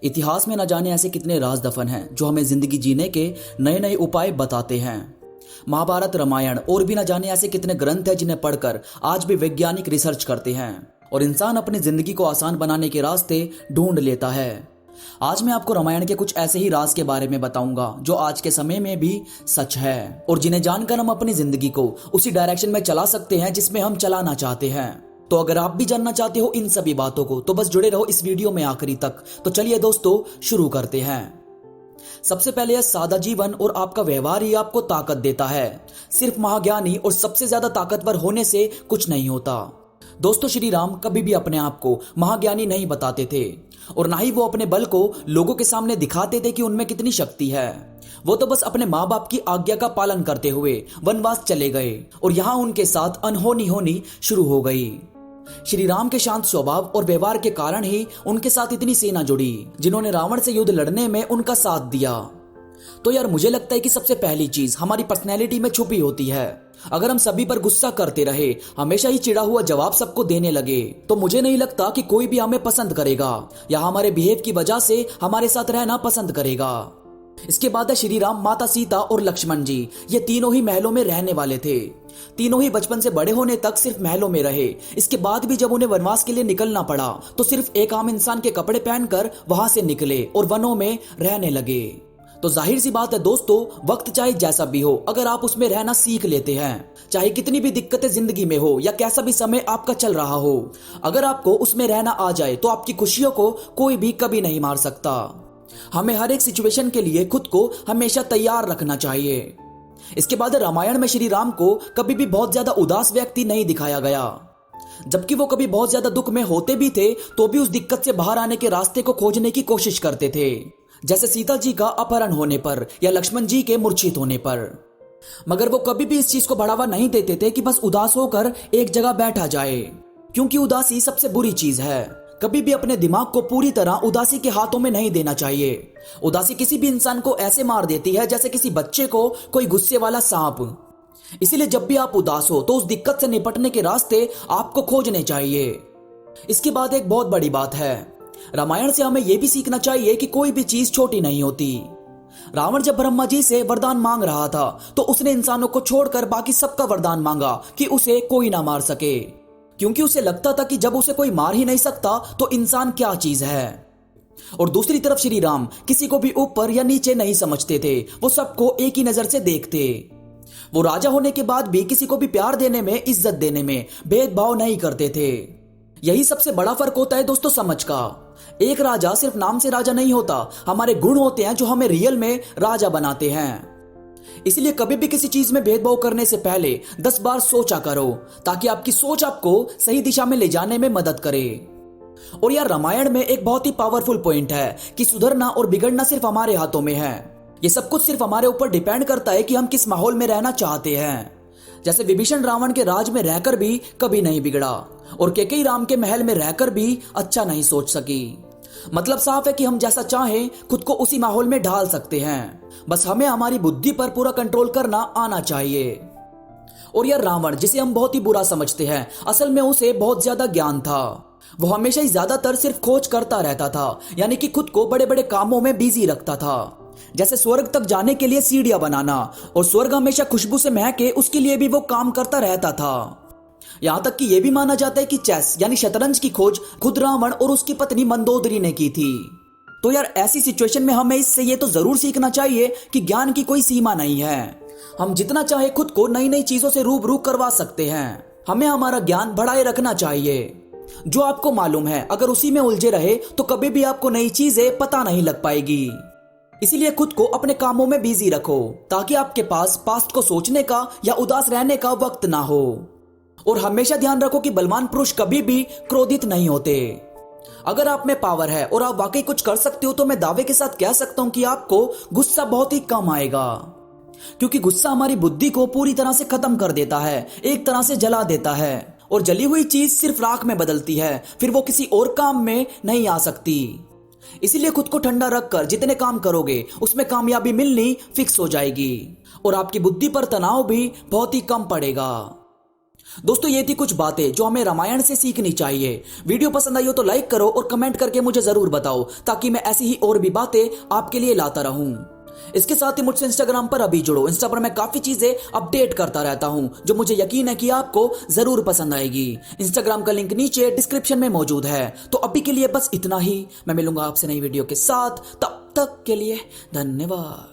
इतिहास में न जाने ऐसे कितने राज दफन हैं जो हमें जिंदगी जीने के नए नए उपाय बताते हैं। महाभारत, रामायण और भी न जाने ऐसे कितने ग्रंथ हैं जिन्हें पढ़कर आज भी वैज्ञानिक रिसर्च करते हैं और इंसान अपनी जिंदगी को आसान बनाने के रास्ते ढूंढ लेता है। आज मैं आपको रामायण के कुछ ऐसे ही राज के बारे में बताऊंगा जो आज के समय में भी सच है और जिन्हें जानकर हम अपनी जिंदगी को उसी डायरेक्शन में चला सकते हैं जिसमें हम चलाना चाहते हैं। तो अगर आप भी जानना चाहते हो इन सभी बातों को तो बस जुड़े रहो इस वीडियो में आखिरी तक। तो चलिए दोस्तों शुरू करते हैं। सबसे पहले यह सादा जीवन और आपका व्यवहार ही आपको ताकत देता है। सिर्फ महाज्ञानी और सबसे ज्यादा ताकतवर होने से कुछ नहीं होता। दोस्तों, श्री राम कभी भी अपने आप को महाज्ञानी नहीं बताते थे और ना ही वो अपने बल को लोगों के सामने दिखाते थे कि उनमें कितनी शक्ति है। वो तो बस अपने माँ बाप की आज्ञा का पालन करते हुए वनवास चले गए और यहाँ उनके साथ अनहोनी होनी शुरू हो गई। श्री राम के शांत स्वभाव और व्यवहार के कारण ही उनके साथ इतनी सेना जुड़ी जिन्होंने रावण से युद्ध लड़ने में उनका साथ दिया। तो यार मुझे लगता है कि सबसे पहली चीज हमारी पर्सनैलिटी में छुपी होती है। अगर हम सभी पर गुस्सा करते रहे, हमेशा ही चिढ़ा हुआ जवाब सबको देने लगे, तो मुझे नहीं लगता कि कोई भी हमें पसंद करेगा या हमारे बिहेव की वजह से हमारे साथ रहना पसंद करेगा। इसके बाद है श्री राम, माता सीता और लक्ष्मण जी। ये तीनों ही महलों में रहने वाले थे। तीनों ही बचपन से बड़े होने तक सिर्फ महलों में रहे। इसके बाद भी जब उन्हें वनवास के लिए निकलना पड़ा तो सिर्फ एक आम इंसान के कपड़े पहनकर वहां से निकले और वनों में रहने लगे। तो जाहिर सी बात है दोस्तों, वक्त चाहे जैसा भी हो, अगर आप उसमें रहना सीख लेते हैं, चाहे कितनी भी दिक्कतें जिंदगी में हो या कैसा भी समय आपका चल रहा हो, अगर आपको उसमें रहना आ जाए तो आपकी खुशियों को कोई भी कभी नहीं मार सकता। हमें हर एक सिचुएशन के लिए खुद को हमेशा तैयार रखना चाहिए। इसके बाद रामायण में श्री राम को कभी भी बहुत ज्यादा उदास व्यक्ति नहीं दिखाया गया। जबकि वो कभी बहुत ज्यादा दुख में होते भी थे तो भी उस दिक्कत से बाहर आने के रास्ते को खोजने की कोशिश करते थे, जैसे सीता जी का अपहरण होने पर या लक्ष्मण जी के मूर्छित होने पर। मगर वो कभी भी इस चीज को बढ़ावा नहीं देते थे कि बस उदास होकर एक जगह बैठा जाए, क्योंकि उदासी सबसे बुरी चीज है। कभी भी अपने दिमाग को पूरी तरह उदासी के हाथों में नहीं देना चाहिए। उदासी किसी भी इंसान को ऐसे मार देती है जैसे किसी बच्चे को कोई गुस्से वाला सांप। इसीलिए जब भी आप उदास हो तो उस दिक्कत से निपटने के रास्ते आपको खोजने चाहिए। इसके बाद एक बहुत बड़ी बात है, रामायण से हमें यह भी सीखना चाहिए कि कोई भी चीज छोटी नहीं होती। रावण जब ब्रह्मा जी से वरदान मांग रहा था तो उसने इंसानों को छोड़कर बाकी सबका वरदान मांगा कि उसे कोई ना मार सके, क्योंकि उसे लगता था कि जब उसे कोई मार ही नहीं सकता तो इंसान क्या चीज है। और दूसरी तरफ श्री राम किसी को भी ऊपर या नीचे नहीं समझते थे, वो सबको एक ही नजर से देखते। वो राजा होने के बाद भी किसी को भी प्यार देने में, इज्जत देने में भेदभाव नहीं करते थे। यही सबसे बड़ा फर्क होता है दोस्तों समझ का। एक राजा सिर्फ नाम से राजा नहीं होता, हमारे गुण होते हैं जो हमें रियल में राजा बनाते हैं। इसलिए कभी भी किसी चीज में भेदभाव करने से पहले 10 बार सोचा करो, ताकि आपकी सोच आपको सही दिशा में ले जाने में मदद करे। और यार रामायण में एक बहुत ही पावरफुल पॉइंट है कि सुधरना और बिगड़ना सिर्फ हमारे हाथों में है। ये सब कुछ सिर्फ हमारे ऊपर डिपेंड करता है कि हम किस माहौल में रहना चाहते हैं। जैसे विभीषण रावण के राज में रहकर भी कभी नहीं बिगड़ा और कैकेयी राम के महल में रहकर भी अच्छा नहीं सोच सकी। मतलब साफ है कि हम जैसा चाहें खुद को उसी माहौल में ढाल सकते हैं, बस हमें हमारी बुद्धि पर पूरा कंट्रोल करना आना चाहिए। और यह रावण, जिसे हम बहुत ही बुरा समझते हैं, असल में उसे बहुत ज्यादा ज्ञान था। वो हमेशा ही ज्यादातर सिर्फ खोज करता रहता था, यानी कि खुद को बड़े बड़े कामों में बिजी रखता था, जैसे स्वर्ग तक जाने के लिए सीढ़ियां बनाना, और स्वर्ग हमेशा खुशबू से महके उसके लिए भी वो काम करता रहता था। यहां तक कि यह भी माना जाता है कि चेस यानी शतरंज की खोज खुद रावण और उसकी पत्नी मंदोदरी ने की थी। तो यार ऐसी सिचुएशन में हमें इससे ये तो जरूर सीखना चाहिए कि ज्ञान की कोई सीमा नहीं है। हम जितना चाहे खुद को नई नई चीजों से रूबरू करवा सकते हैं। हमें हमारा ज्ञान बढ़ाए रखना चाहिए। जो आपको मालूम है अगर उसी में उलझे रहे तो कभी भी आपको नई चीजें पता नहीं लग पाएगी। इसीलिए खुद को अपने कामों में बिजी रखो, ताकि आपके पास पास्ट को सोचने का या उदास रहने का वक्त ना हो। और हमेशा ध्यान रखो कि बलवान पुरुष कभी भी क्रोधित नहीं होते। अगर आप में पावर है और आप वाकई कुछ कर सकते हो तो मैं दावे के साथ कह सकता हूं कि आपको गुस्सा बहुत ही कम आएगा, क्योंकि गुस्सा हमारी बुद्धि को पूरी तरह से खत्म कर देता है, एक तरह से जला देता है। और जली हुई चीज सिर्फ राख में बदलती है, फिर वो किसी और काम में नहीं आ सकती। इसीलिए खुद को ठंडा रखकर जितने काम करोगे उसमें कामयाबी मिलनी फिक्स हो जाएगी और आपकी बुद्धि पर तनाव भी बहुत ही कम पड़ेगा। दोस्तों ये थी कुछ बातें जो हमें रामायण से सीखनी चाहिए। वीडियो पसंद आई हो तो लाइक करो और कमेंट करके मुझे जरूर बताओ, ताकि मैं ऐसी ही और भी बातें आपके लिए लाता रहूं। इसके साथ ही मुझसे इंस्टाग्राम पर अभी जुड़ो। इंस्टा पर मैं काफी चीजें अपडेट करता रहता हूं, जो मुझे यकीन है कि आपको जरूर पसंद आएगी। इंस्टाग्राम का लिंक नीचे डिस्क्रिप्शन में मौजूद है। तो अभी के लिए बस इतना ही। मैं मिलूंगा आपसे नई वीडियो के साथ, तब तक के लिए धन्यवाद।